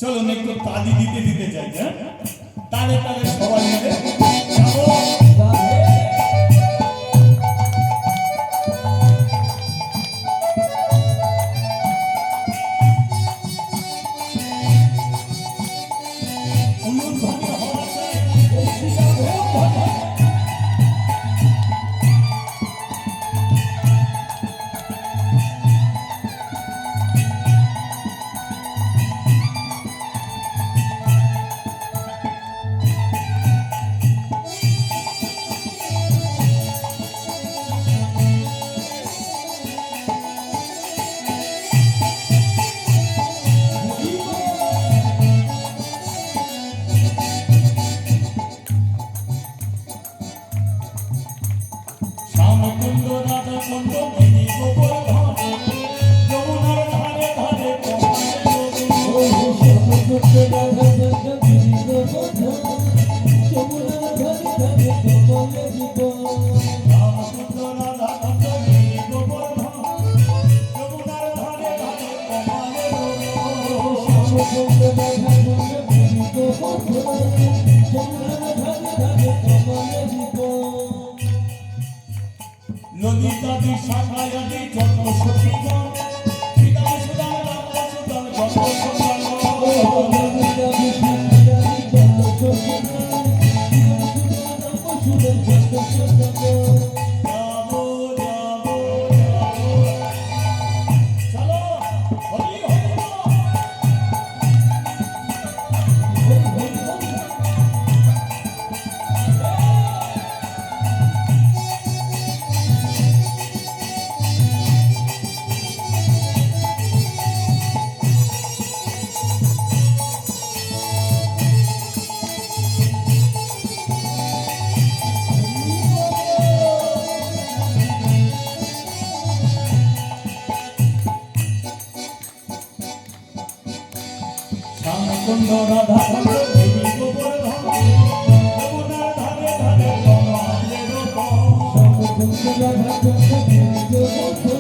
চলো একটু তালি দিতে দিতে যাই, হ্যাঁ তালে তালে সবাই মিলে যাবো। নদী নদী শাখায় আদি যত সখীগণ বিদায় সুদান রাধা সুদান যত সন্তান নদী নদী শাখায় আদি যত সখীগণ বিদায় সুদান রাধা সুদান যত সন্তান যাবো যাবো যাবো চলো হরি হরি কুন্দ রাধা কুন্দ দেবী গোবর্ধন যমুনার ধারে ধারে কমলে রূপ কুন্দ রাধা কুন্দ দেবী গোবর্ধন